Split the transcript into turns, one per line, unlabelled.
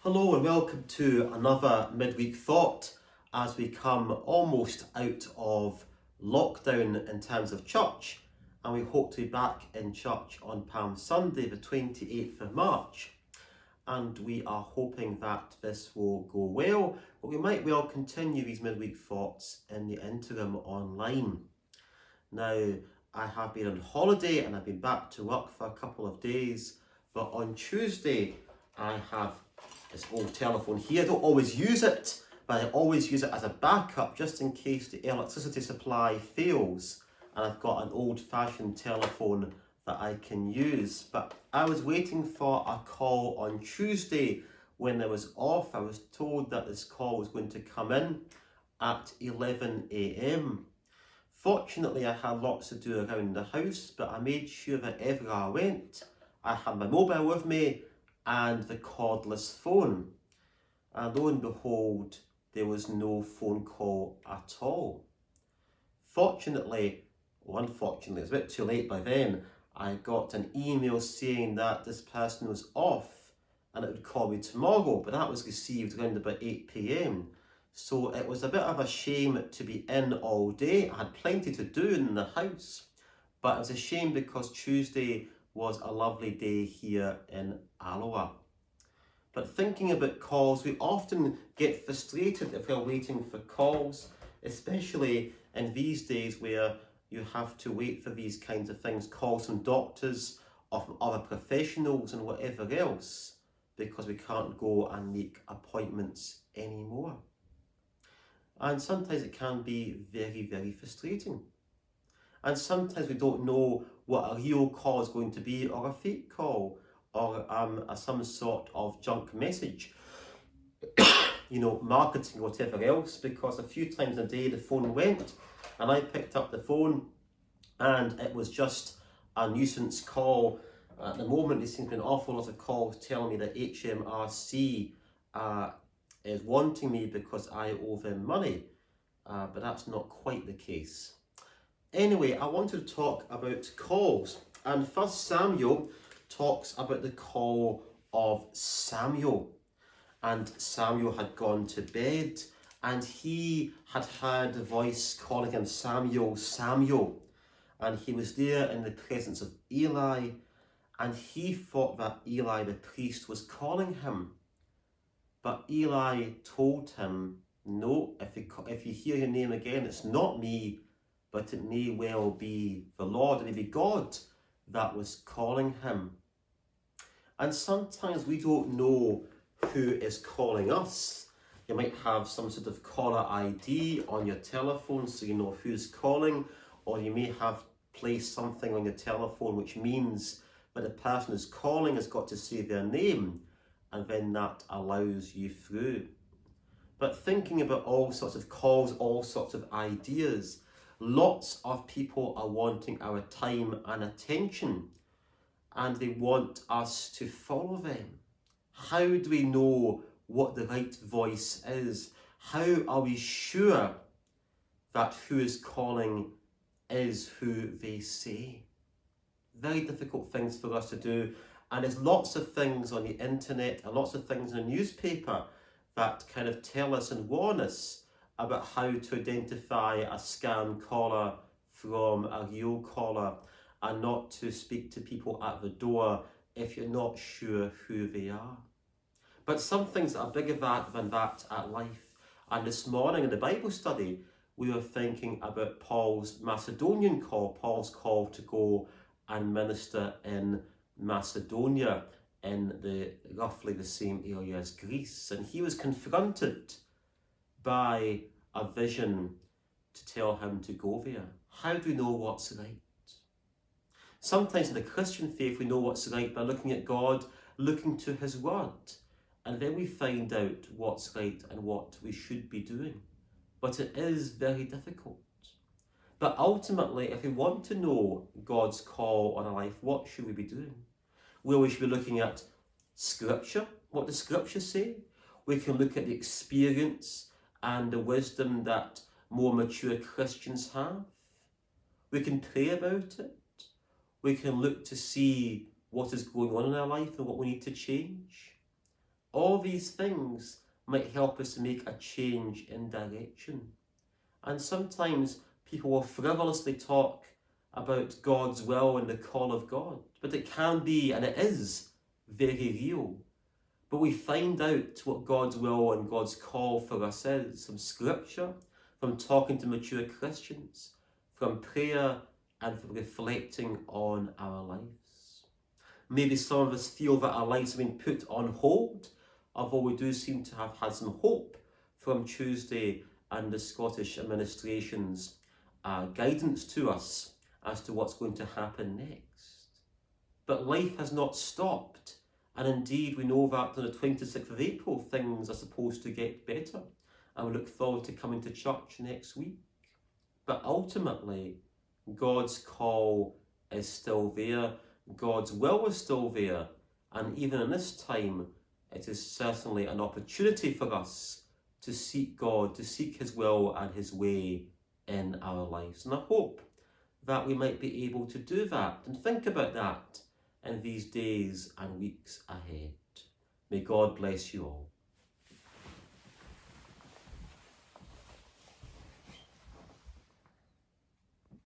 Hello and welcome to another Midweek Thought as we come almost out of lockdown in terms of church, and we hope to be back in church on Palm Sunday the 28th of March, and we are hoping that this will go well, but we might well continue these Midweek Thoughts in the interim online. Now, I have been on holiday and I've been back to work for a couple of days, but on Tuesday I have this old telephone here. I don't always use it, but I always use it as a backup just in case the electricity supply fails, and I've got an old-fashioned telephone that I can use. But I was waiting for a call on Tuesday when I was off. I was told that this call was going to come in at 11 a.m. Fortunately, I had lots to do around the house, but I made sure that everywhere I went, I had my mobile with me and the cordless phone. And lo and behold, there was no phone call at all. Fortunately, or unfortunately, it's a bit too late by then, I got an email saying that this person was off and it would call me tomorrow, but that was received around about 8 p.m. So it was a bit of a shame to be in all day. I had plenty to do in the house, but it was a shame because Tuesday was a lovely day here in Alloa. But thinking about calls, we often get frustrated if we're waiting for calls, especially in these days where you have to wait for these kinds of things, calls from doctors or from other professionals and whatever else, because we can't go and make appointments anymore. And sometimes it can be very, very frustrating. And sometimes we don't know what a real call is going to be, or a fake call, or some sort of junk message, marketing or whatever else, because a few times a day the phone went and I picked up the phone and it was just a nuisance call. At the moment there seems to be an awful lot of calls telling me that HMRC is wanting me because I owe them money, but that's not quite the case. Anyway, I wanted to talk about calls, and 1 Samuel talks about the call of Samuel. And Samuel had gone to bed and he had heard a voice calling him Samuel, Samuel. And he was there in the presence of Eli, and he thought that Eli the priest was calling him. But Eli told him, no, if you hear your name again, it's not me, but it may well be the Lord, it may be God that was calling him. And sometimes we don't know who is calling us. You might have some sort of caller ID on your telephone so you know who's calling, or you may have placed something on your telephone which means that the person who's calling has got to say their name, and then that allows you through. But thinking about all sorts of calls, all sorts of ideas, lots of people are wanting our time and attention, and they want us to follow them. How do we know what the right voice is? How are we sure that who is calling is who they say? Very difficult things for us to do, and there's lots of things on the internet and lots of things in the newspaper that kind of tell us and warn us about how to identify a scam caller from a real caller, and not to speak to people at the door if you're not sure who they are. But some things are bigger than that at life. And this morning in the Bible study, we were thinking about Paul's Macedonian call, Paul's call to go and minister in Macedonia, in roughly the same area as Greece. And he was confronted by a vision to tell him to go there. How do we know what's right? Sometimes in the Christian faith we know what's right by looking at God, looking to his word, and then we find out what's right and what we should be doing. But it is very difficult. But ultimately, if we want to know God's call on our life, what should we be doing? Well, we should be looking at Scripture. What does Scripture say? We can look at the experience and the wisdom that more mature Christians have. We can pray about it. We can look to see what is going on in our life and what we need to change. All these things might help us to make a change in direction. And sometimes people will frivolously talk about God's will and the call of God, but it can be, and it is, very real. But we find out what God's will and God's call for us is from Scripture, from talking to mature Christians, from prayer, and from reflecting on our lives. Maybe some of us feel that our lives have been put on hold, although we do seem to have had some hope from Tuesday and the Scottish administration's guidance to us as to what's going to happen next. But life has not stopped, and indeed we know that on the 26th of April things are supposed to get better, and we look forward to coming to church next week. But ultimately, God's call is still there, God's will is still there, and even in this time, it is certainly an opportunity for us to seek God, to seek his will and his way in our lives. And I hope that we might be able to do that and think about that in these days and weeks ahead. May God bless you all.